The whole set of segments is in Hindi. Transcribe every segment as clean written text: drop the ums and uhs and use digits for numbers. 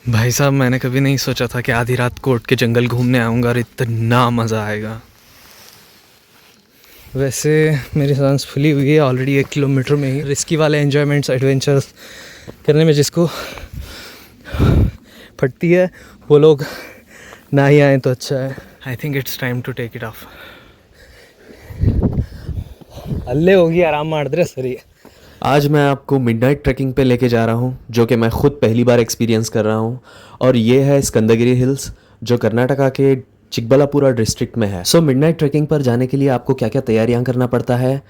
भाई साहब, मैंने कभी नहीं सोचा था कि आधी रात को उठ के जंगल घूमने आऊँगा और इतना मज़ा आएगा। वैसे मेरी सांस फुली हुई है ऑलरेडी 1 किलोमीटर में ही। रिस्की वाले एन्जॉयमेंट्स एडवेंचर्स करने में जिसको फटती है वो लोग ना ही आए तो अच्छा है। I think it's time to take it off. अल्ले होगी आराम मार सरी। आज मैं आपको मिडनाइट ट्रैकिंग पे लेके जा रहा हूँ, जो कि मैं खुद पहली बार एक्सपीरियंस कर रहा हूँ। और ये है स्कंदगिरी हिल्स, जो कर्नाटका के चिकबल्लापुरा डिस्ट्रिक्ट में है। सो मिडनाइट ट्रैकिंग पर जाने के लिए आपको क्या क्या तैयारियां करना पड़ता है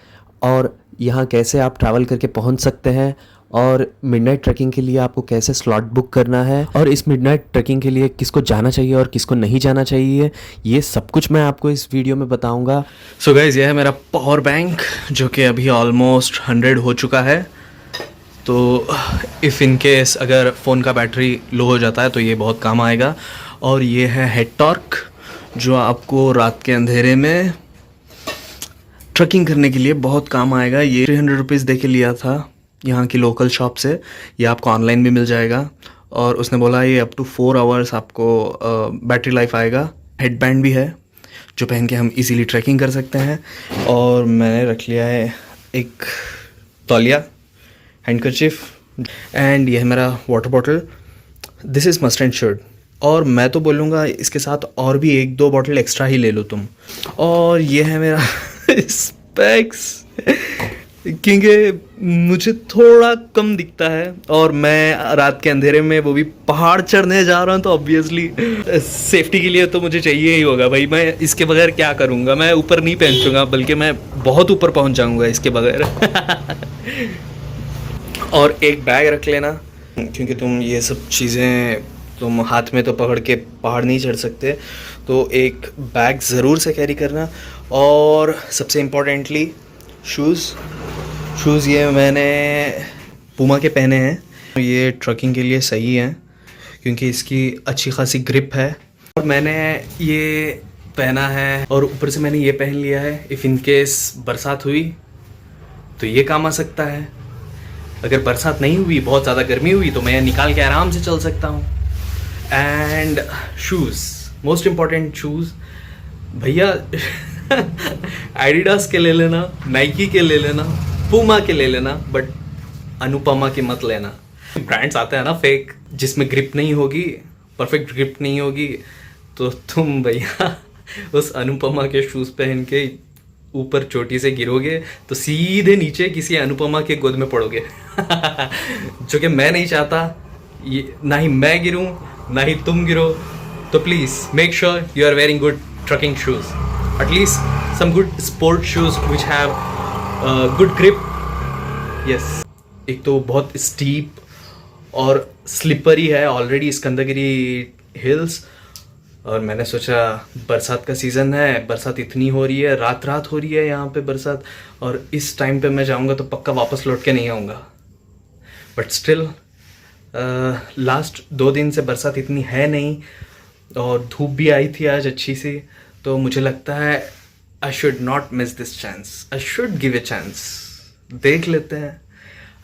और यहाँ कैसे आप ट्रैवल करके पहुँच सकते हैं, और मिडनाइट ट्रैकिंग के लिए आपको कैसे स्लॉट बुक करना है, और इस मिडनाइट ट्रैकिंग के लिए किसको जाना चाहिए और किसको नहीं जाना चाहिए, ये सब कुछ मैं आपको इस वीडियो में बताऊंगा। सो गाइज़, ये है मेरा पावर बैंक जो कि अभी ऑलमोस्ट 100 हो चुका है। तो इफ़ इन केस अगर फ़ोन का बैटरी लो हो जाता है तो ये बहुत काम आएगा। और ये है हेड टॉर्क, जो आपको रात के अंधेरे में ट्रैकिंग करने के लिए बहुत काम आएगा। ये 300 रुपीज़ दे के लिया था यहाँ की लोकल शॉप से। ये आपको ऑनलाइन भी मिल जाएगा। और उसने बोला ये अप टू 4 आवर्स आपको बैटरी लाइफ आएगा। हेड बैंड भी है जो पहन के हम इजीली ट्रैकिंग कर सकते हैं। और मैंने रख लिया है एक तौलिया, हैंडकरचिफ, एंड यह है मेरा water bottle. This is must and should. और मैं तो बोलूँगा इसके साथ और भी 1-2 बॉटल एक्स्ट्रा ही ले लो तुम। और ये है मेरा स्पेक्स, क्योंकि मुझे थोड़ा कम दिखता है और मैं रात के अंधेरे में वो भी पहाड़ चढ़ने जा रहा हूँ, तो ऑब्वियसली सेफ्टी के लिए तो मुझे चाहिए ही होगा भाई। मैं इसके बगैर क्या करूँगा? मैं ऊपर नहीं पहुँचूँगा, बल्कि मैं बहुत ऊपर पहुँच जाऊँगा इसके बगैर। और एक बैग रख लेना, क्योंकि तुम ये सब चीज़ें तुम हाथ में तो पकड़ के पहाड़ नहीं चढ़ सकते, तो एक बैग ज़रूर से कैरी करना। और सबसे इम्पोर्टेंटली शूज़ ये मैंने पूमा के पहने हैं। ये ट्रैकिंग के लिए सही है क्योंकि इसकी अच्छी खासी ग्रिप है। और मैंने ये पहना है और ऊपर से मैंने ये पहन लिया है, इफ़ इन केस बरसात हुई तो ये काम आ सकता है। अगर बरसात नहीं हुई, बहुत ज़्यादा गर्मी हुई, तो मैं निकाल के आराम से चल सकता हूँ। And shoes, most important shoes भैया। एडिडास के ले लेना, नाइकी के ले लेना, पूमा के ले लेना, बट अनुपमा के मत लेना। ब्रांड्स आते हैं ना फेक, जिसमें ग्रिप नहीं होगी, परफेक्ट ग्रिप नहीं होगी, तो तुम भैया उस अनुपमा के शूज़ पहन के ऊपर चोटी से गिरोगे तो सीधे नीचे किसी अनुपमा के गोद में पड़ोगे। जो कि मैं नहीं चाहता, ये ना ही मैं गिरूं ना ही तुम गिरो। तो please make sure you are wearing good trekking shoes, at least some good sport shoes which have good grip. Yes, एक तो बहुत स्टीप और स्लिपरी है ऑलरेडी स्कंदगिरी हिल्स, और मैंने सोचा बरसात का सीज़न है, बरसात इतनी हो रही है, रात रात हो रही है यहाँ पे बरसात, और इस टाइम पे मैं जाऊँगा तो पक्का वापस लौट के नहीं आऊँगा। बट स्टिल लास्ट 2 दिन से बरसात इतनी है नहीं, और धूप भी आई थी आज अच्छी सी, तो मुझे लगता है I should not miss this chance, I should give a chance. देख लेते हैं।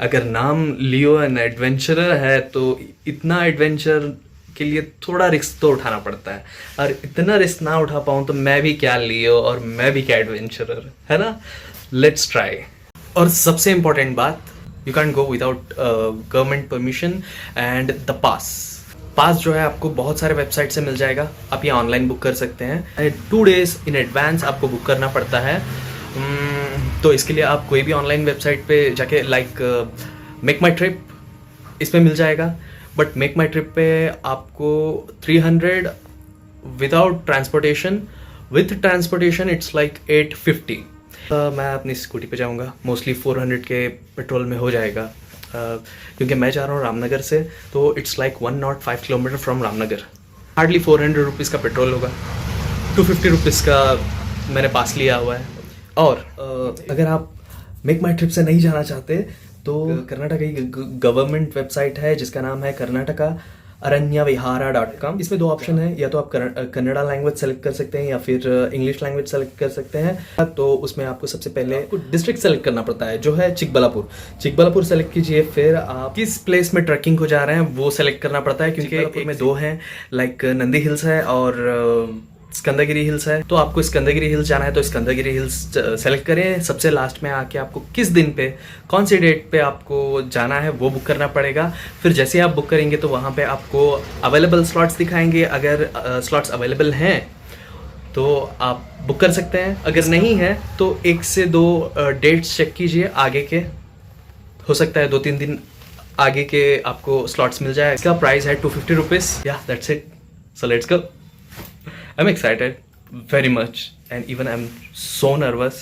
अगर नाम लियो एन एडवेंचरर है तो इतना एडवेंचर के लिए थोड़ा रिस्क तो उठाना पड़ता है, और इतना रिस्क ना उठा पाऊँ तो मैं भी क्या लियो और मैं भी क्या एडवेंचरर, है ना? Let's try. और सबसे इम्पोर्टेंट बात, you can't go without government permission and the pass जो है आपको बहुत सारे वेबसाइट से मिल जाएगा। आप ये ऑनलाइन बुक कर सकते हैं। 2 डेज़ इन एडवांस आपको बुक करना पड़ता है। तो इसके लिए आप कोई भी ऑनलाइन वेबसाइट पे जाके, लाइक मेक माई ट्रिप, इसमें मिल जाएगा। बट मेक माई ट्रिप पे आपको 300 without transportation, with transportation it's like 850। मैं अपनी स्कूटी पे जाऊंगा, मोस्टली 400 के पेट्रोल में हो जाएगा, क्योंकि मैं जा रहा हूँ रामनगर से, तो it's like 105 kilometre from Ramnagar. Hardly 400 rupees का पेट्रोल होगा, 250 रुपीज़ का मैंने पास लिया हुआ है। और अगर आप मेक माई ट्रिप से नहीं जाना चाहते तो कर्नाटका की गवर्नमेंट वेबसाइट है जिसका नाम है कर्नाटका aranyavihara.com। इसमें दो ऑप्शन है, या तो आप कन्नड़ा लैंग्वेज सेलेक्ट कर सकते हैं या फिर इंग्लिश लैंग्वेज सेलेक्ट कर सकते हैं। तो उसमें आपको सबसे पहले डिस्ट्रिक्ट सेलेक्ट करना पड़ता है, जो है चिकबल्लापुर। चिकबल्लापुर सेलेक्ट कीजिए, फिर आप किस प्लेस में ट्रैकिंग को जा रहे हैं वो सेलेक्ट करना पड़ता है, क्योंकि एक में दो हैं, लाइक नंदी हिल्स है और स्कंदगिरी हिल्स है। तो आपको स्कंदगिरी हिल्स जाना है तो स्कंदगिरी हिल्स सेलेक्ट करें। सबसे लास्ट में आके आपको किस दिन पे, कौन सी डेट पे आपको जाना है वो बुक करना पड़ेगा। फिर जैसे आप बुक करेंगे तो वहाँ पे आपको अवेलेबल स्लॉट्स दिखाएंगे। अगर स्लॉट्स अवेलेबल हैं तो आप बुक कर सकते हैं, अगर नहीं है तो 1 से 2 डेट्स चेक कीजिए आगे के। हो सकता है 2-3 दिन आगे के आपको स्लॉट्स मिल जाए। इसका प्राइस है 250 रुपीज़। या that's it, so let's go. I'm excited very much and even I'm so nervous,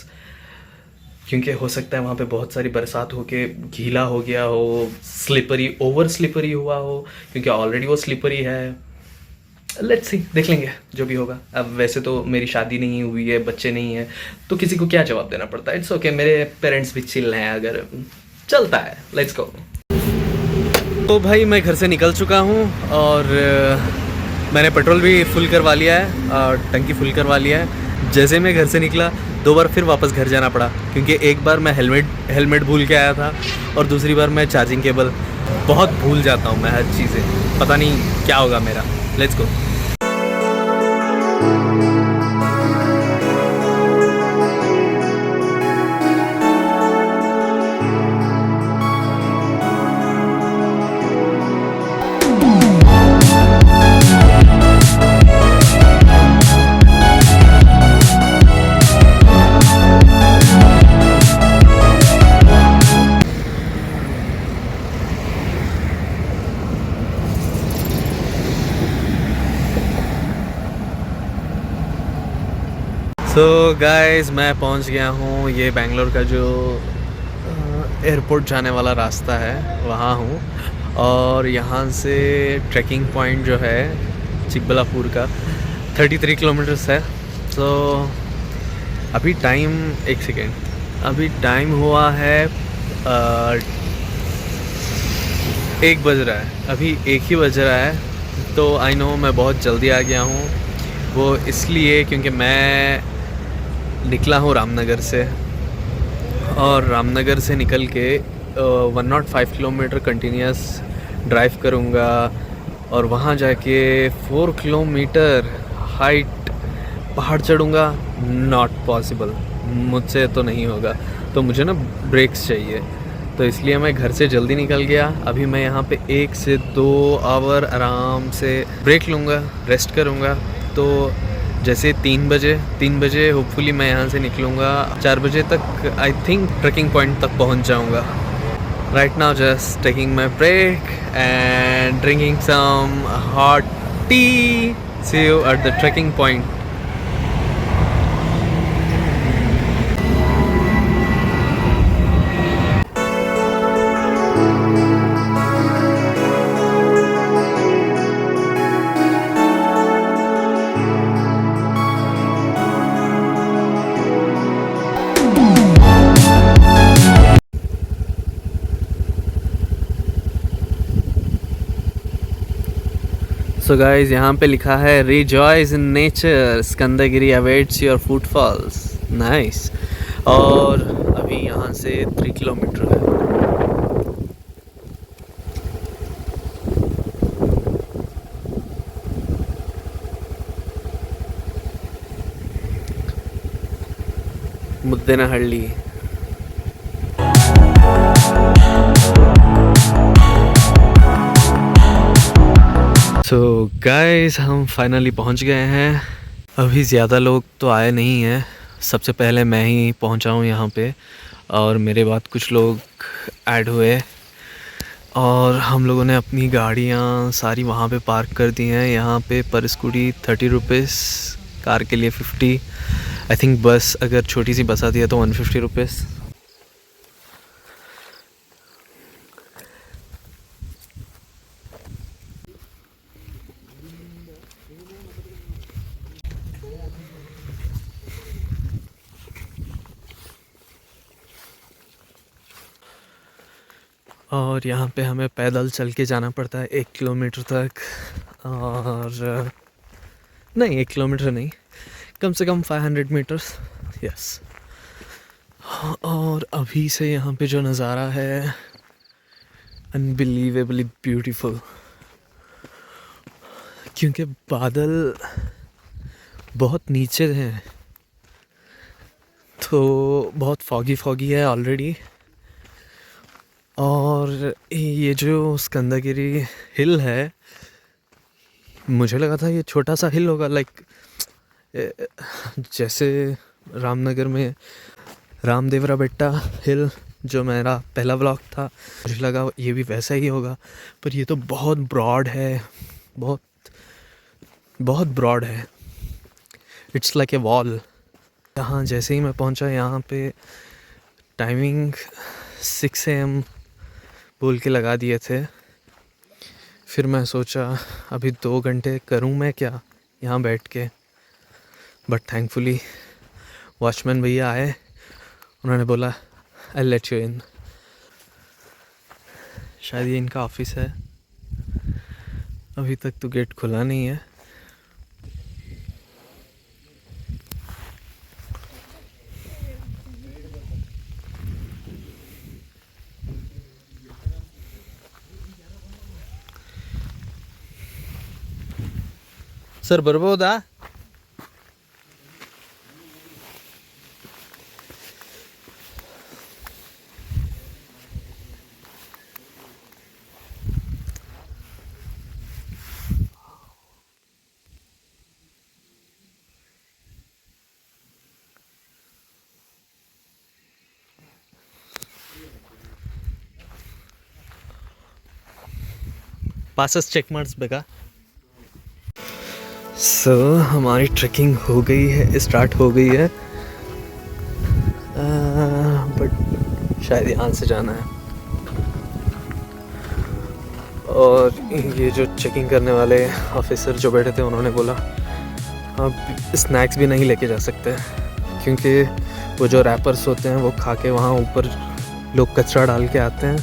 क्योंकि हो सकता है वहाँ पे बहुत सारी बरसात होके गीला हो गया हो, स्लिपरी, ओवर स्लिपरी हुआ हो, क्योंकि ऑलरेडी वो स्लिपरी है। लेट्स सी, देख लेंगे जो भी होगा। अब वैसे तो मेरी शादी नहीं हुई है, बच्चे नहीं है, तो किसी को क्या जवाब देना पड़ता है। इट्स ओके, मेरे पेरेंट्स भी चिल हैं, अगर चलता है। Let's go. तो भाई मैं घर से निकल चुका हूँ और मैंने पेट्रोल भी फुल करवा लिया है और टंकी फुल करवा लिया है। जैसे मैं घर से निकला 2 बार फिर वापस घर जाना पड़ा, क्योंकि एक बार मैं हेलमेट भूल के आया था और दूसरी बार मैं चार्जिंग केबल बहुत भूल जाता हूँ मैं हर चीज़ें, पता नहीं क्या होगा मेरा। Let's go. सो गाइस, मैं पहुंच गया हूँ। ये बेंगलोर का जो एयरपोर्ट जाने वाला रास्ता है वहाँ हूँ, और यहाँ से ट्रैकिंग पॉइंट जो है चिकबल्लापुर का 33 किलोमीटर्स है। तो अभी टाइम, एक सेकेंड, अभी टाइम हुआ है 1 बज रहा है, अभी 1 ही बज रहा है। तो आई नो मैं बहुत जल्दी आ गया हूँ, वो इसलिए क्योंकि मैं निकला हूँ रामनगर से, और रामनगर से निकल के 105 किलोमीटर कंटिन्यूस ड्राइव करूँगा, और वहाँ जाके 4 किलोमीटर हाइट पहाड़ चढ़ूँगा। नॉट पॉसिबल, मुझसे तो नहीं होगा। तो मुझे ना ब्रेक्स चाहिए, तो इसलिए मैं घर से जल्दी निकल गया। अभी मैं यहाँ पे 1 से 2 आवर आराम से ब्रेक लूँगा, रेस्ट करूँगा। तो जैसे 3 बजे होपफुली मैं यहाँ से निकलूँगा। 4 बजे तक आई थिंक ट्रैकिंग पॉइंट तक पहुँच जाऊँगा। Right now just taking my break and drinking some hot tea. See you at the trekking point. So guys, यहाँ पे लिखा है rejoice in nature, Skandagiri awaits your footfalls. Nice. और अभी यहाँ से 3 किलोमीटर है। मुद्देनहಳ್ಳಿ। सो गाइस, हम फाइनली पहुंच गए हैं। अभी ज़्यादा लोग तो आए नहीं हैं, सबसे पहले मैं ही पहुंचा हूं यहाँ पे, और मेरे बाद कुछ लोग ऐड हुए, और हम लोगों ने अपनी गाड़ियाँ सारी वहाँ पे पार्क कर दी हैं। यहाँ पे पर स्कूटी 30 रुपीज़, कार के लिए 50। आई थिंक बस, अगर छोटी सी बस आती है तो 150 रुपीज़। और यहाँ पे हमें पैदल चल के जाना पड़ता है 1 किलोमीटर तक, और नहीं 1 किलोमीटर नहीं, कम से कम 500 मीटर्स, यस। और अभी से यहाँ पे जो नज़ारा है अनबिलीवेबली ब्यूटीफुल, क्योंकि बादल बहुत नीचे हैं तो बहुत फॉगी है ऑलरेडी। और ये जो स्कंदगिरी हिल है, मुझे लगा था ये छोटा सा हिल होगा, लाइक जैसे रामनगर में रामदेवरा बेट्टा हिल जो मेरा पहला व्लॉग था, मुझे लगा ये भी वैसा ही होगा, पर ये तो बहुत ब्रॉड है, बहुत बहुत ब्रॉड है, इट्स लाइक ए वॉल। यहाँ जैसे ही मैं पहुँचा यहाँ पे टाइमिंग 6 AM बोल के लगा दिए थे। फिर मैं सोचा अभी 2 घंटे करूँ मैं क्या यहाँ बैठ के, बट थैंकफुली वॉचमैन भैया आए, उन्होंने बोला आई लेट यू इन। शायद ये इनका ऑफिस है, अभी तक तो गेट खुला नहीं है। ಸರ್ ಬರ್ಬೋದಾ? पासस चेक ಮಾಡಿಸ್ಬೇಕಾ? सो हमारी ट्रैकिंग हो गई है, स्टार्ट हो गई है, बट शायद यहाँ से जाना है। और ये जो चेकिंग करने वाले ऑफिसर जो बैठे थे उन्होंने बोला आप स्नैक्स भी नहीं लेके जा सकते, क्योंकि वो जो रैपर्स होते हैं वो खा के वहाँ ऊपर लोग कचरा डाल के आते हैं,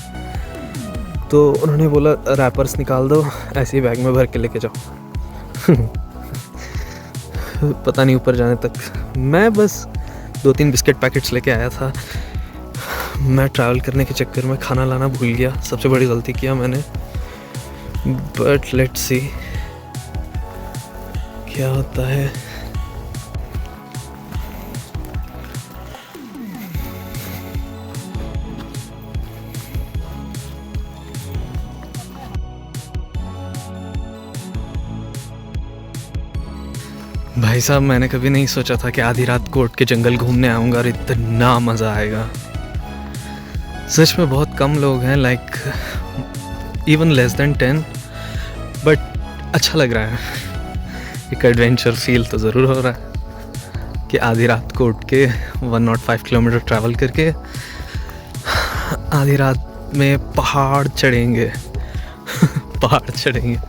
तो उन्होंने बोला रैपर्स निकाल दो, ऐसे ही बैग में भर के लेके जाओ। पता नहीं ऊपर जाने तक मैं बस 2-3 बिस्किट पैकेट्स लेके आया था। मैं ट्रैवल करने के चक्कर में खाना लाना भूल गया, सबसे बड़ी गलती किया मैंने, बट लेट्स सी क्या होता है। भाई साहब मैंने कभी नहीं सोचा था कि आधी रात कोर्ट के जंगल घूमने आऊँगा और इतना मज़ा आएगा। सच में बहुत कम लोग हैं, like even less than 10, but अच्छा लग रहा है। एक एडवेंचर फील तो ज़रूर हो रहा है कि आधी रात को उठ के 105 किलोमीटर ट्रैवल करके आधी रात में पहाड़ चढ़ेंगे। पहाड़ चढ़ेंगे।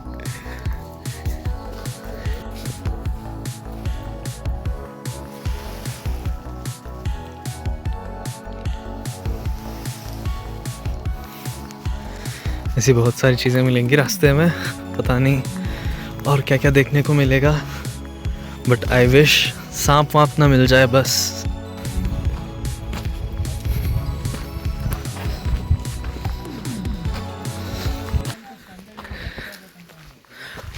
ऐसी बहुत सारी चीज़ें मिलेंगी रास्ते में, पता नहीं और क्या क्या देखने को मिलेगा, बट आई विश सांप वाप ना मिल जाए बस।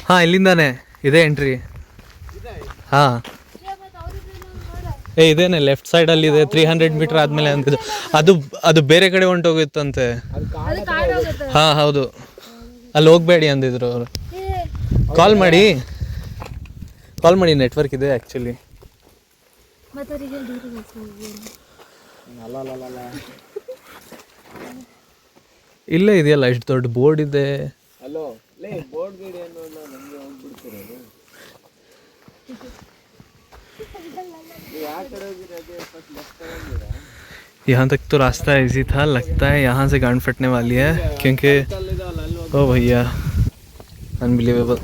हाँ ಇಲ್ಲಿಂದಾನೆ ಇದೆ ಎಂಟ್ರಿ. ಹಾಂ ಇದೇನೆ ಲೆಫ್ಟ್ ಸೈಡಲ್ಲಿ ಇದೆ, 300 ಮೀಟರ್ ಆದಮೇಲೆ ಅಂತಿದ್ದು. ಅದು ಬೇರೆ ಕಡೆ ಹೊಂಟೋಗಿತ್ತಂತೆ. ಹಾಂ ಹೌದು, ಅಲ್ಲಿ ಹೋಗಬೇಡಿ ಅಂದಿದ್ರು ಅವರು. ಕಾಲ್ ಮಾಡಿ ನೆಟ್ವರ್ಕ್ ಇದೆ ಆ್ಯಕ್ಚುಲಿ. ಇಲ್ಲೇ ಇದೆಯಲ್ಲ, ಇಷ್ಟು ದೊಡ್ಡ ಬೋರ್ಡ್ ಇದೆ. यहाँ तक तो रास्ता इजी था, लगता है यहाँ से गांड फटने वाली है, क्योंकि ओ भैया अनबिलीवेबल।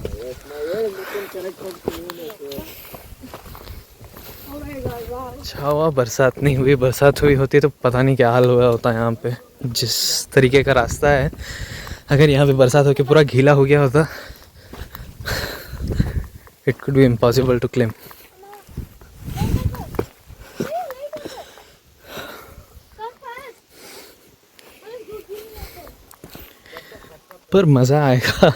अच्छा हुआ बरसात नहीं हुई, बरसात हुई होती तो पता नहीं क्या हाल हुआ होता यहाँ पे। जिस तरीके का रास्ता है, अगर यहाँ पे बरसात होकर पूरा गीला हो गया होता, it could be impossible to claim. पर मज़ा आएगा।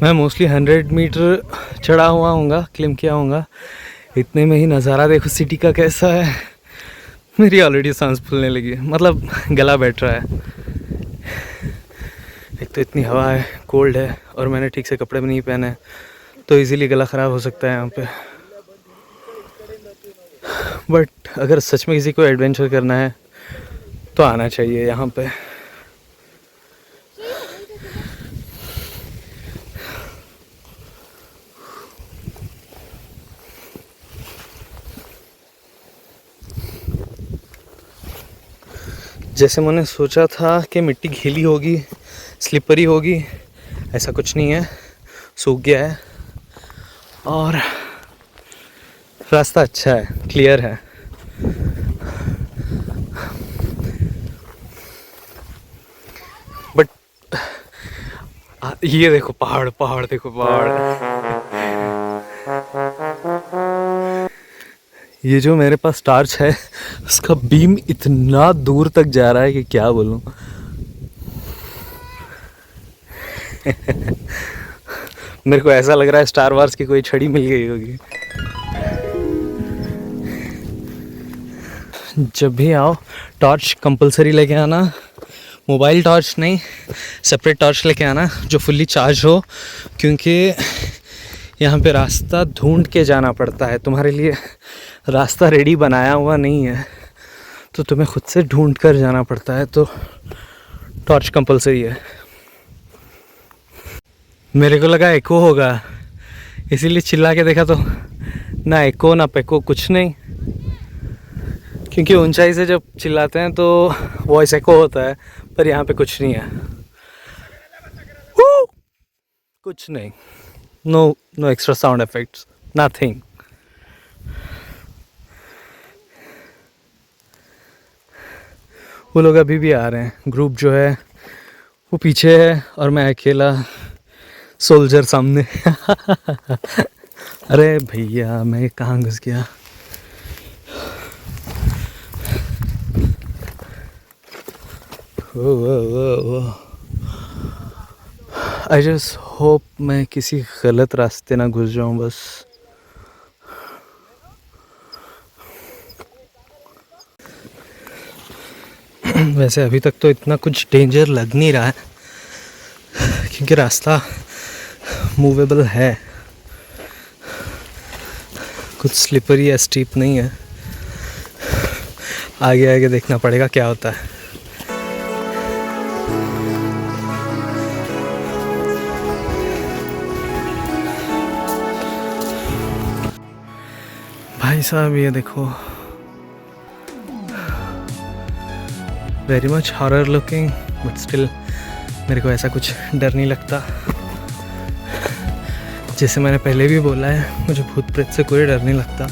मैं मोस्टली 100 मीटर चढ़ा हुआ हूँगा, क्लिम किया हूँगा। इतने में ही नज़ारा देखो सिटी का कैसा है। मेरी ऑलरेडी सांस फूलने लगी है, मतलब गला बैठ रहा है। एक तो इतनी हवा है, कोल्ड है, और मैंने ठीक से कपड़े भी नहीं पहने हैं, तो इजीली गला ख़राब हो सकता है यहाँ पे। बट अगर सच में किसी को एडवेंचर करना है तो आना चाहिए यहाँ पे। जैसे मैंने सोचा था कि मिट्टी गीली होगी, स्लिपरी होगी, ऐसा कुछ नहीं है, सूख गया है और रास्ता अच्छा है, क्लियर है। बट ये देखो पहाड़, पहाड़ देखो पहाड़। ये जो मेरे पास टॉर्च है उसका बीम इतना दूर तक जा रहा है कि क्या बोलूं। मेरे को ऐसा लग रहा है स्टार वार्स की कोई छड़ी मिल गई होगी। जब भी आओ टॉर्च कंपलसरी लेके आना, मोबाइल टॉर्च नहीं, सेपरेट टॉर्च लेके आना जो फुल्ली चार्ज हो, क्योंकि यहाँ पे रास्ता ढूंढ के जाना पड़ता है। तुम्हारे लिए रास्ता रेडी बनाया हुआ नहीं है, तो तुम्हें खुद से ढूंढ कर जाना पड़ता है, तो टॉर्च कंपलसरी है। मेरे को लगा एको होगा, इसीलिए चिल्ला के देखा, तो ना एको ना पेको, कुछ नहीं। क्योंकि ऊंचाई से जब चिल्लाते हैं तो वॉइस एको होता है, पर यहाँ पे कुछ नहीं है, कुछ नहीं, no extra sound effects, nothing. वो लोग अभी भी आ रहे हैं, ग्रुप जो है वो पीछे है और मैं अकेला सोल्जर सामने। अरे भैया मैं कहाँ घुस गया। आई जस्ट होप मैं किसी गलत रास्ते ना घुस जाऊं बस। वैसे अभी तक तो इतना कुछ डेंजर लग नहीं रहा है, क्योंकि रास्ता मूवेबल है, कुछ स्लिपरी या स्टीप नहीं है। आगे आगे देखना पड़ेगा क्या होता है। भाई साहब ये देखो, very much horror looking, but still मेरे को ऐसा कुछ डर नहीं लगता। जैसे मैंने पहले भी बोला है, मुझे भूत प्रेत से कोई डर नहीं लगता,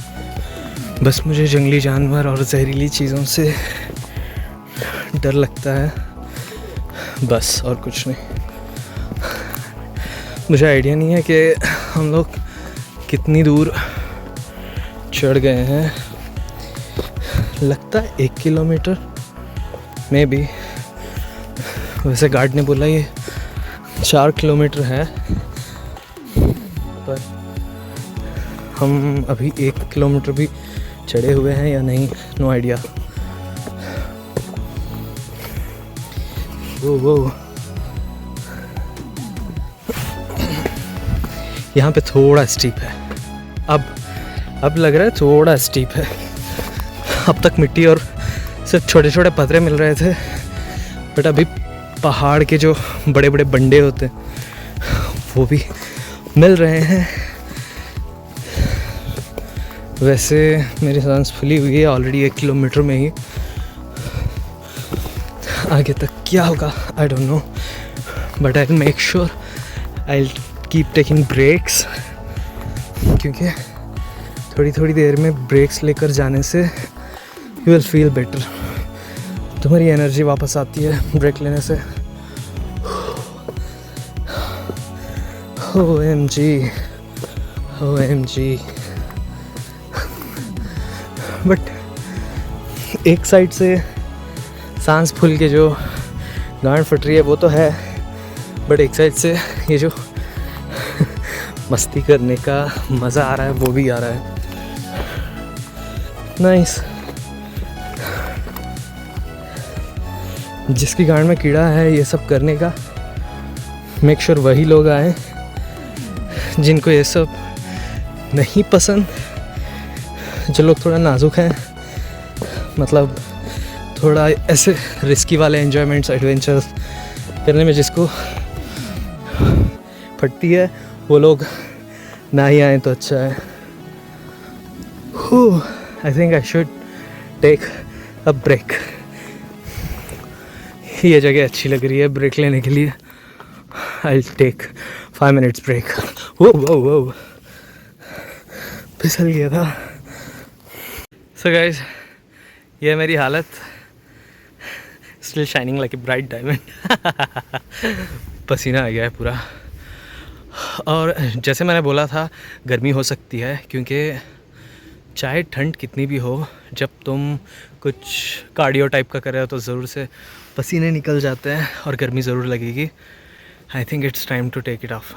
बस मुझे जंगली जानवर और जहरीली चीज़ों से डर लगता है, बस, और कुछ नहीं। मुझे आइडिया नहीं है कि हम लोग कितनी दूर चढ़ गए हैं, लगता है 1 किलोमीटर में भी। वैसे गार्ड ने बोला ये 4 किलोमीटर है, पर हम अभी 1 किलोमीटर भी चढ़े हुए हैं या नहीं, नो आइडिया। वो यहाँ पे थोड़ा स्टीप है, अब लग रहा है थोड़ा स्टीप है। अब तक मिट्टी और सिर्फ छोटे छोटे पत्थरे मिल रहे थे, बट अभी पहाड़ के जो बड़े बड़े बंडे होते हैं वो भी मिल रहे हैं। वैसे मेरी सांस फुली हुई है ऑलरेडी 1 किलोमीटर में ही। आगे तक क्या होगा I don't know, but I make sure I keep taking breaks, क्योंकि थोड़ी थोड़ी देर में ब्रेक्स लेकर जाने से यू विल फील बेटर। तुम्हारी एनर्जी वापस आती है ब्रेक लेने से। OMG बट एक साइड से सांस फूल के जो गांड फट रही है वो तो है, बट एक साइड से ये जो मस्ती करने का मज़ा आ रहा है वो भी आ रहा है। नाइस। जिसकी गांड में कीड़ा है ये सब करने का, मेक श्योर वही लोग आए जिनको ये सब नहीं पसंद, जो लोग थोड़ा नाजुक हैं, मतलब थोड़ा ऐसे रिस्की वाले एन्जॉयमेंट्स एडवेंचर्स करने में जिसको फटती है, वो लोग ना ही आए तो अच्छा है। I think I should take a break. ये जगह अच्छी लग रही है ब्रेक लेने के लिए। I take 5 minutes break. वो फिसल गया था। सो गाइस, ये है मेरी हालत। Still shining like a bright diamond. पसीना आ गया है पूरा। और जैसे मैंने बोला था, गर्मी हो सकती है, क्योंकि चाहे ठंड कितनी भी हो, जब तुम कुछ कार्डियो टाइप का कर रहे हो तो ज़रूर से पसीने निकल जाते हैं और गर्मी ज़रूर लगेगी। I think it's time to take it off.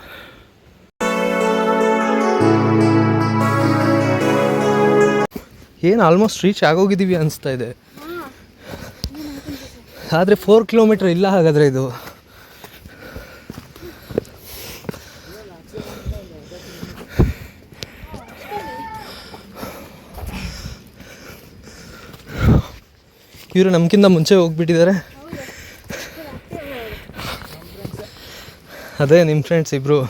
ಏನು ಆಲ್ಮೋಸ್ಟ್ ರೀಚ್ ಆಗೋಗಿದ್ದೀವಿ ಅನಿಸ್ತಾ ಇದೆ. ಆದರೆ 4 ಕಿಲೋಮೀಟರ್ ಇಲ್ಲ ಹಾಗಾದರೆ ಇದು. ಇವರು ನಮ್ಗಿಂತ ಮುಂಚೆ ಹೋಗ್ಬಿಟ್ಟಿದ್ದಾರೆ. ಅದೇ ನಿಮ್ಮ ಫ್ರೆಂಡ್ಸ್ ಇಬ್ಬರು.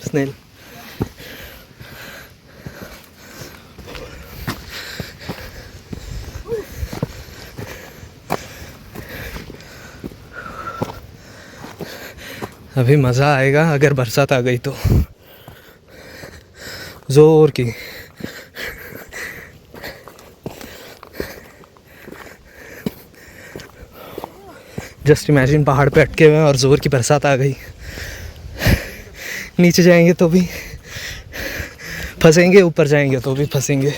ಸ್ನೇಲ್ अभी मज़ा आएगा अगर बरसात आ गई तो ज़ोर की। जस्ट इमेजिन पहाड़ पे अटके हुए हैं और ज़ोर की बरसात आ गई। नीचे जाएंगे तो भी फंसेंगे, ऊपर जाएंगे तो भी फंसेंगे।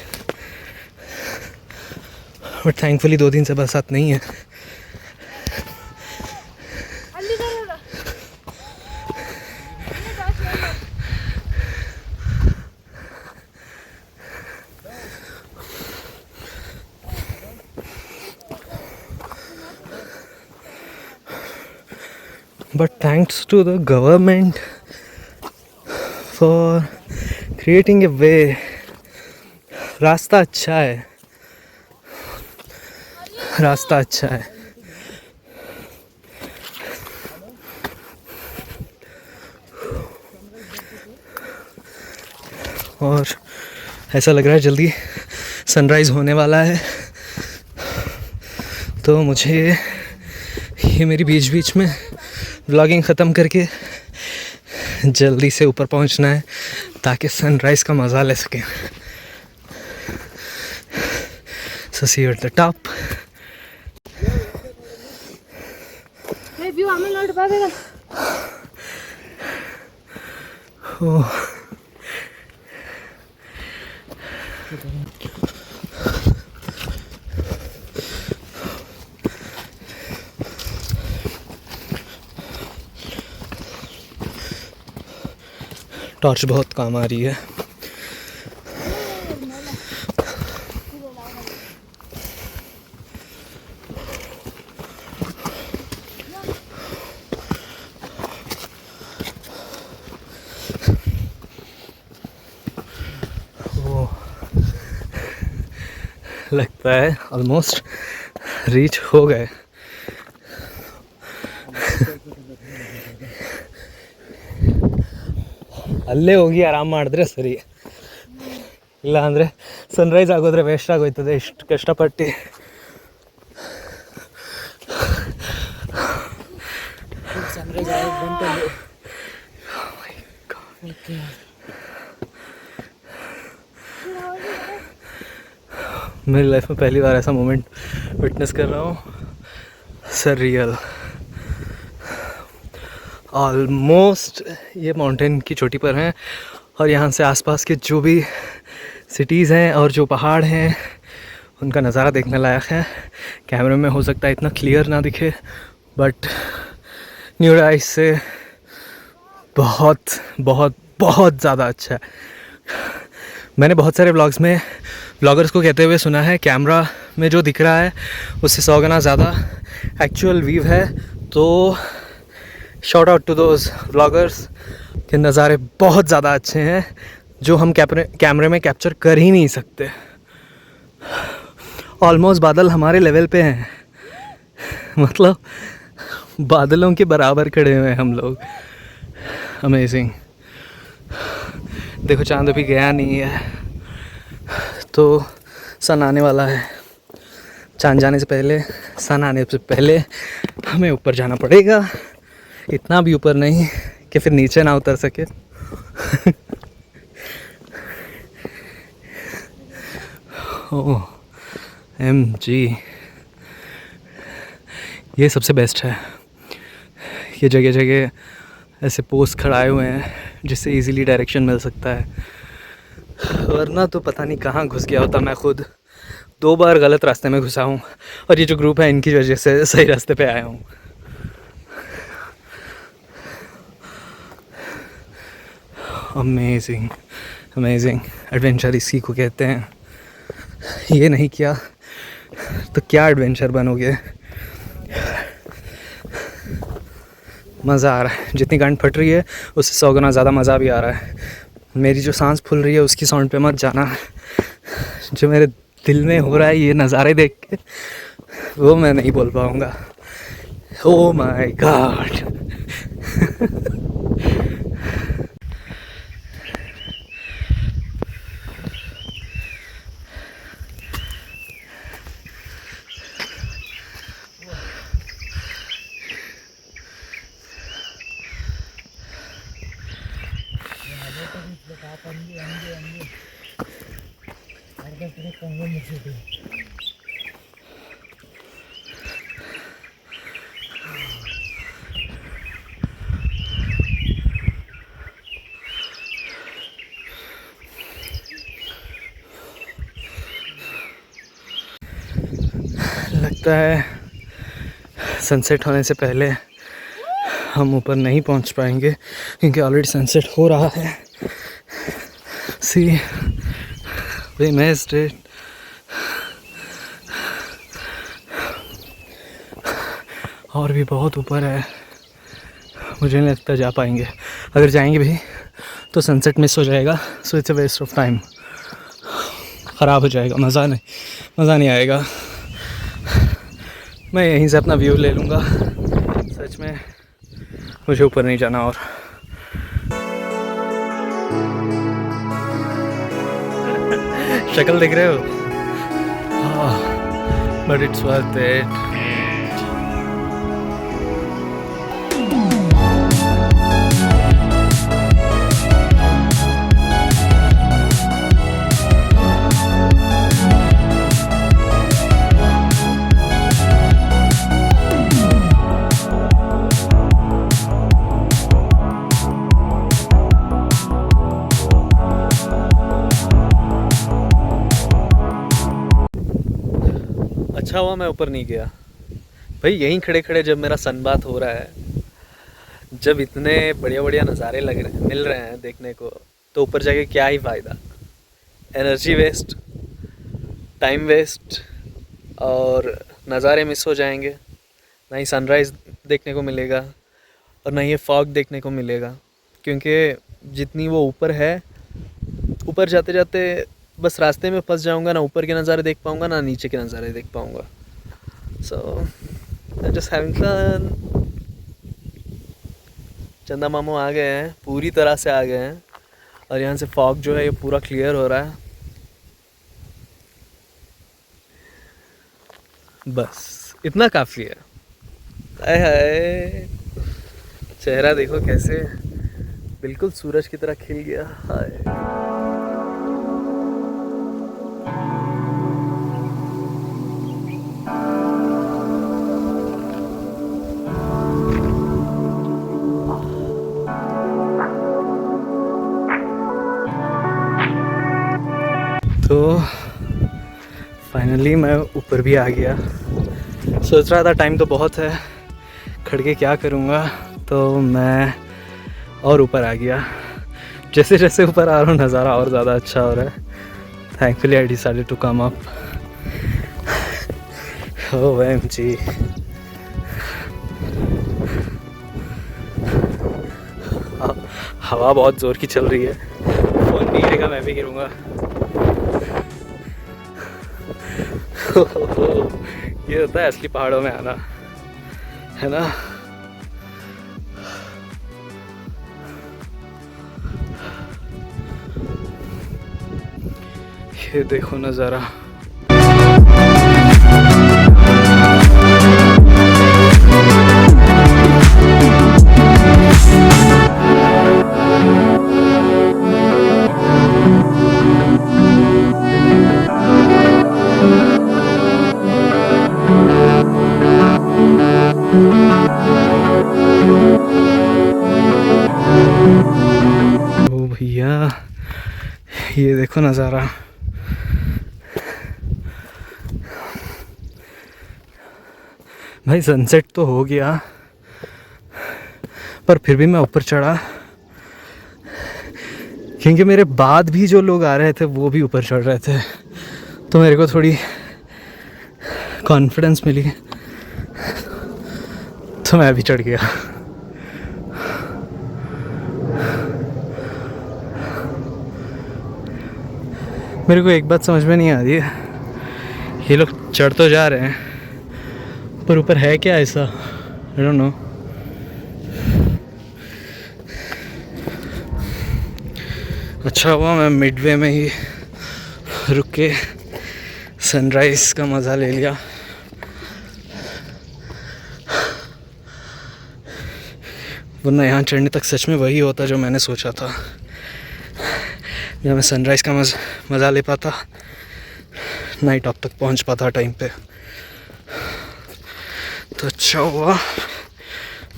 बट थैंकफुली 2 दिन से बरसात नहीं है। But thanks to the government for creating a way. रास्ता अच्छा है, रास्ता अच्छा है। और ऐसा लग रहा है जल्दी सनराइज़ होने वाला है, तो मुझे ये मेरी बीच बीच में व्लॉगिंग ख़त्म करके जल्दी से ऊपर पहुंचना है ताकि सनराइज़ का मज़ा ले सकें। So see you at the top. Hey, view आम्हाला लौट पावेगा। Oh. टॉर्च बहुत काम आ रही है। लगता है ऑलमोस्ट रीच हो गए. ಅಲ್ಲೇ ಹೋಗಿ ಆರಾಮ್ ಮಾಡಿದ್ರೆ ಸರಿ, ಇಲ್ಲ ಅಂದರೆ ಸನ್ರೈಸ್ ಆಗೋದ್ರೆ ವೇಸ್ಟ್ ಆಗೋಯ್ತದೆ ಇಷ್ಟು ಕಷ್ಟಪಟ್ಟು. मेरी लाइफ में पहली बार ऐसा मोमेंट विटनेस कर रहा हूँ, सररियल. ऑलमोस्ट ये माउंटेन की चोटी पर हैं और यहाँ से आसपास के जो भी सिटीज़ हैं और जो पहाड़ हैं उनका नज़ारा देखने लायक है. कैमरे में हो सकता है इतना क्लियर ना दिखे, बट न्यू आइज से बहुत बहुत बहुत ज़्यादा अच्छा है. मैंने बहुत सारे ब्लॉग्स में ब्लॉगर्स को कहते हुए सुना है कैमरा में जो दिख रहा है उससे 100 गुना ज़्यादा एक्चुअल व्यू है. तो shout out to those bloggers के नज़ारे बहुत ज़्यादा अच्छे हैं जो हम कैमरे में कैप्चर कर ही नहीं सकते. ऑलमोस्ट बादल हमारे लेवल पे हैं, मतलब बादलों के बराबर खड़े हुए हैं हम लोग. अमेजिंग. देखो चांद अभी गया नहीं है तो सन आने वाला है. चांद जाने से पहले, सन आने से पहले हमें ऊपर जाना पड़ेगा. इतना भी ऊपर नहीं कि फिर नीचे ना उतर सके. ओह MG, ये सबसे बेस्ट है. ये जगह जगह ऐसे पोस्ट खड़ाए हुए हैं जिससे इजीली डायरेक्शन मिल सकता है, वरना तो पता नहीं कहाँ घुस गया होता. मैं खुद 2 बार गलत रास्ते में घुसा हूँ और ये जो ग्रुप है इनकी वजह से सही रास्ते पे आया हूँ. अमेजिंग अमेजिंग एडवेंचर इसी को कहते हैं. ये नहीं किया तो क्या एडवेंचर बनोगे. मज़ा आ रहा है, जितनी गांड फट रही है उससे 100 गुना ज़्यादा मज़ा भी आ रहा है. मेरी जो सांस फूल रही है उसकी साउंड पे मत जाना. जो मेरे दिल में हो रहा है ये नज़ारे देख के, वो मैं नहीं बोल पाऊँगा. Oh my God. लगता है सनसेट होने से पहले हम ऊपर नहीं पहुंच पाएंगे क्योंकि ऑलरेडी सनसेट हो रहा है. सी वी मिस्ड इट. और भी बहुत ऊपर है, मुझे नहीं लगता जा पाएंगे. अगर जाएंगे भी तो सनसेट मिस हो जाएगा. So it's a waste of time. ख़राब हो जाएगा, मज़ा नहीं आएगा. मैं यहीं से अपना व्यू ले लूँगा. सच में मुझे ऊपर नहीं जाना. और शक्ल देख रहे हो, बट इट्स वर्थ इट. अच्छा हुआ मैं ऊपर नहीं गया भाई. यहीं खड़े खड़े जब मेरा सनबाथ हो रहा है, जब इतने बढ़िया बढ़िया नज़ारे मिल रहे हैं देखने को, तो ऊपर जाके क्या ही फ़ायदा. एनर्जी वेस्ट, टाइम वेस्ट, और नज़ारे मिस हो जाएंगे. ना ही सनराइज़ देखने को मिलेगा और ना ही ये फॉग देखने को मिलेगा, क्योंकि जितनी वो ऊपर है, ऊपर जाते जाते बस रास्ते में फंस जाऊंगा, ना ऊपर के नज़ारे देख पाऊंगा ना नीचे के नज़ारे देख पाऊंगा. सो आई जस्ट हैविंग फन. चंदा मामू आ गए हैं, पूरी तरह से आ गए हैं, और यहाँ से फॉग जो है ये पूरा क्लियर हो रहा है. बस इतना काफ़ी है. हाय हाय, चेहरा देखो कैसे बिल्कुल सूरज की तरह खिल गया. हाय. तो फाइनली मैं ऊपर भी आ गया. सोच रहा था टाइम तो बहुत है, खड़ के क्या करूँगा, तो मैं और ऊपर आ गया. जैसे जैसे ऊपर आ रहा हूँ नज़ारा और ज़्यादा अच्छा हो रहा है. Thankfully I decided to come up. OMG. हवा बहुत ज़ोर की चल रही है, फोन भी गिरेगा, मैं भी गिरूँगा. ये होता है असली पहाड़ों में आना, है ना. ये देखो नज़ारा. ओ भैया, ये देखो नज़ारा. भाई सनसेट तो हो गया, पर फिर भी मैं ऊपर चढ़ा, क्योंकि मेरे बाद भी जो लोग आ रहे थे वो भी ऊपर चढ़ रहे थे, तो मेरे को थोड़ी कॉन्फिडेंस मिली, तो मैं भी चढ़ गया. मेरे को एक बात समझ में नहीं आ रही है, ये लोग चढ़ तो जा रहे हैं पर ऊपर है क्या ऐसा, आई डोंट नो. अच्छा हुआ मैं मिडवे में ही रुक के सनराइज़ का मज़ा ले लिया. वरना यहाँ चढ़ने तक सच में वही होता जो मैंने सोचा था, जब मैं सनराइज़ का मज़ा ले पाता, नाइट टॉप तक पहुँच पाता टाइम पे. तो अच्छा हुआ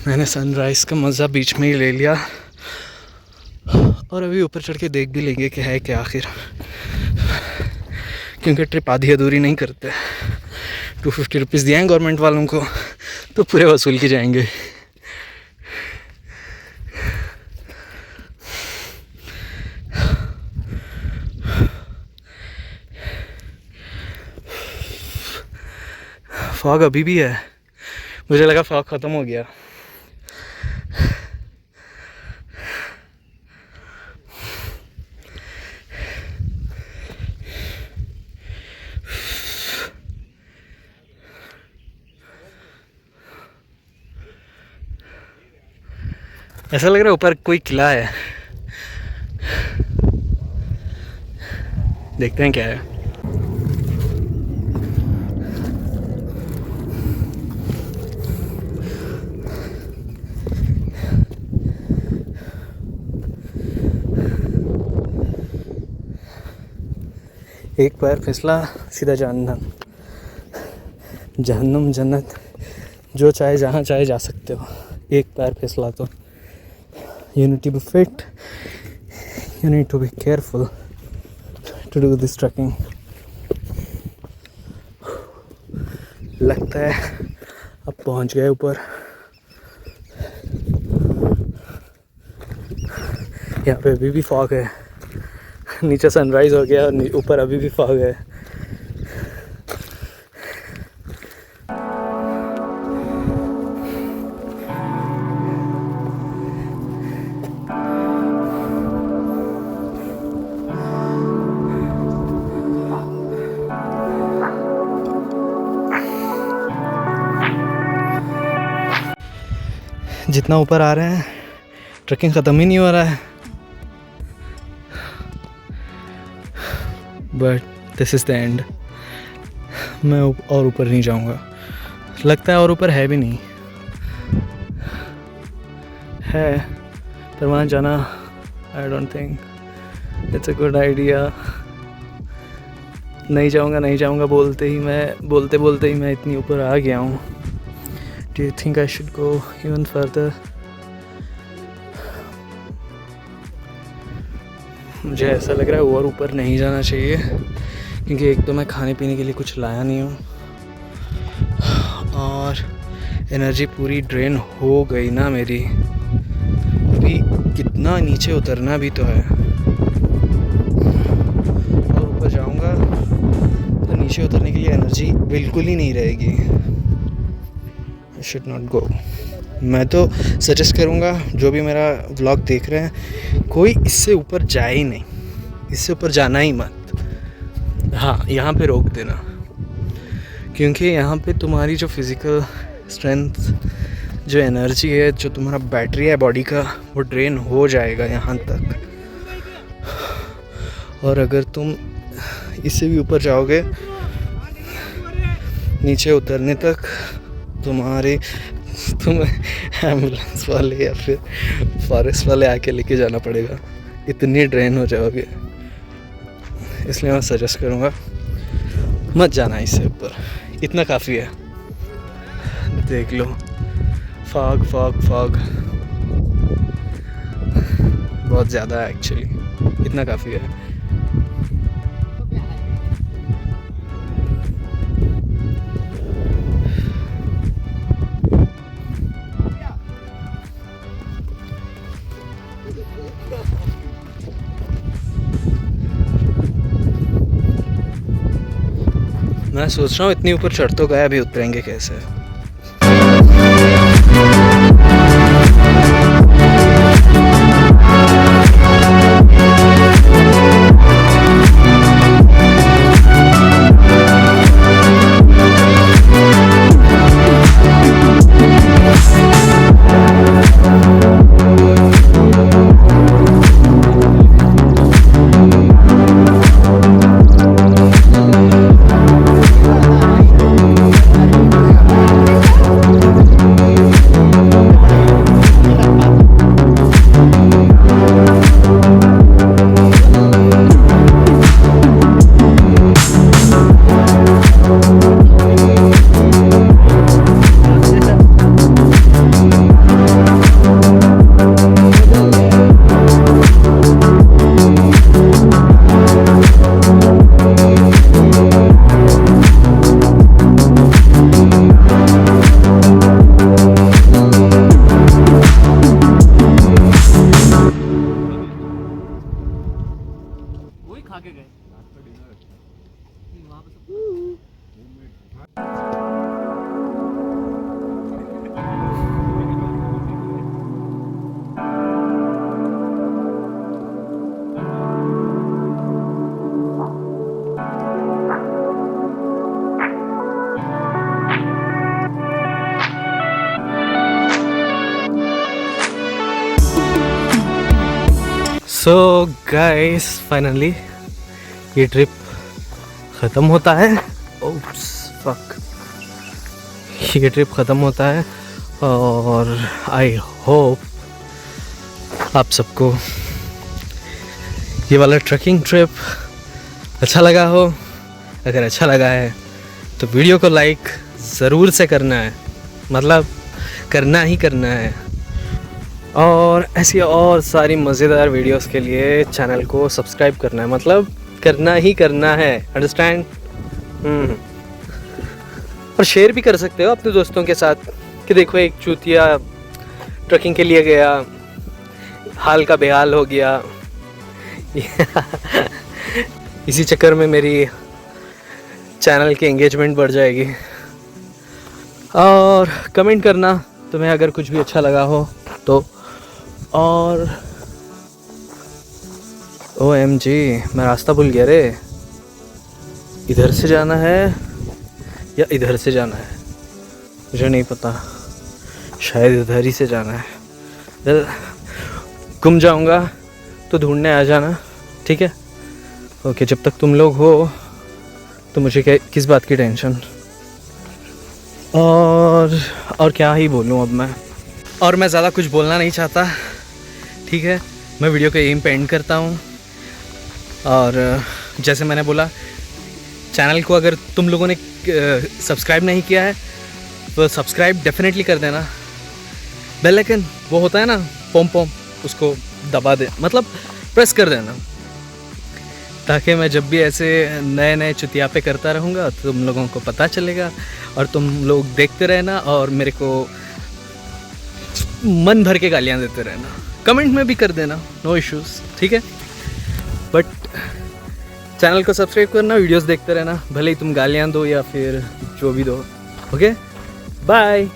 मैंने सनराइज़ का मज़ा बीच में ही ले लिया, और अभी ऊपर चढ़ के देख भी लेंगे कि है क्या आखिर, क्योंकि ट्रिप आधी अधूरी नहीं करते. 250 रुपीज़ दिए हैं गवर्नमेंट वालों को, तो पूरे वसूल के जाएंगे. फॉग अभी भी है, मुझे लगा फॉग ख़त्म हो गया. ऐसा लग रहा है ऊपर कोई किला है, देखते हैं क्या है. एक पैर फिसला सीधा जहन्नम. जहन्नम जन्नत, जो चाहे जहाँ चाहे जा सकते हो. एक पैर फिसला तो you need to be fit, you need to be careful to do this trekking. लगता है अब पहुंच गए ऊपर. यहाँ पे अभी भी फॉग है, नीचे सनराइज़ हो गया और ऊपर अभी भी फॉग है. जितना ऊपर आ रहे हैं ट्रैकिंग ख़त्म ही नहीं हो रहा है, but this is the end. मैं और ऊपर नहीं जाऊंगा, लगता है और ऊपर है भी नहीं, है पर वहाँ जाना I don't think it's a good idea. नहीं जाऊंगा बोलते ही मैं इतनी ऊपर आ गया हूँ। Do you think I should go even further? मुझे ऐसा लग रहा है और ऊपर नहीं जाना चाहिए, क्योंकि एक तो मैं खाने पीने के लिए कुछ लाया नहीं हूँ और एनर्जी पूरी ड्रेन हो गई ना मेरी। अभी कितना नीचे उतरना भी तो है, और ऊपर जाऊँगा तो नीचे उतरने के लिए एनर्जी बिल्कुल ही नहीं रहेगी। I should not go. मैं तो सजेस्ट करूँगा जो भी मेरा व्लॉग देख रहे हैं, कोई इससे ऊपर जाए ही नहीं, इससे ऊपर जाना ही मत। हाँ, यहाँ पे रोक देना, क्योंकि यहाँ पे तुम्हारी जो फिज़िकल स्ट्रेंथ, जो एनर्जी है, जो तुम्हारा बैटरी है बॉडी का, वो ड्रेन हो जाएगा यहाँ तक। और अगर तुम इससे भी ऊपर जाओगे, नीचे उतरने तक तुम्हें एम्बुलेंस वाले या फिर फॉरेस्ट वाले आके लेके जाना पड़ेगा, इतनी ड्रेन हो जाओगे। इसलिए मैं सजेस्ट करूँगा मत जाना इससे ऊपर, इतना काफ़ी है। देख लो फॉग बहुत ज़्यादा है एक्चुअली, इतना काफ़ी है। मैं सोच रहा हूँ इतनी ऊपर चढ़ तो गया, अभी उतरेंगे कैसे? सो गाइस, फाइनली ये ट्रिप ख़त्म होता है। ओप्स फक, ये ट्रिप ख़त्म होता है और आई होप आप सबको ये वाला ट्रैकिंग ट्रिप अच्छा लगा हो। अगर अच्छा लगा है तो वीडियो को लाइक ज़रूर से करना है, मतलब करना ही करना है। और ऐसी और सारी मज़ेदार वीडियोस के लिए चैनल को सब्सक्राइब करना है, मतलब करना ही करना है, अंडरस्टैंड। और शेयर भी कर सकते हो अपने दोस्तों के साथ कि देखो एक चूतिया ट्रैकिंग के लिए गया, हाल का बेहाल हो गया। इसी चक्कर में मेरी चैनल की एंगेजमेंट बढ़ जाएगी। और कमेंट करना तुम्हें अगर कुछ भी अच्छा लगा हो तो। और OMG, मैं रास्ता भूल गया रे, इधर से जाना है या इधर से जाना है, मुझे नहीं पता। शायद इधर ही से जाना है। इधर गुम जाऊंगा तो ढूंढने आ जाना, ठीक है? ओके, जब तक तुम लोग हो तो मुझे किस बात की टेंशन। और क्या ही बोलूँ अब मैं, और मैं ज़्यादा कुछ बोलना नहीं चाहता, ठीक है? मैं वीडियो को यहीं पे एंड करता हूँ। और जैसे मैंने बोला, चैनल को अगर तुम लोगों ने सब्सक्राइब नहीं किया है तो सब्सक्राइब डेफिनेटली कर देना। बेल आइकन वो होता है ना, पोम पोम, उसको दबा दे, मतलब प्रेस कर देना, ताकि मैं जब भी ऐसे नए नए चुतियापे करता रहूँगा तो तुम लोगों को पता चलेगा और तुम लोग देखते रहना और मेरे को मन भर के गालियाँ देते रहना। कमेंट में भी कर देना, नो इश्यूज़, ठीक है? बट चैनल को सब्सक्राइब करना, वीडियोस देखते रहना, भले ही तुम गालियाँ दो या फिर जो भी दो। Okay, bye.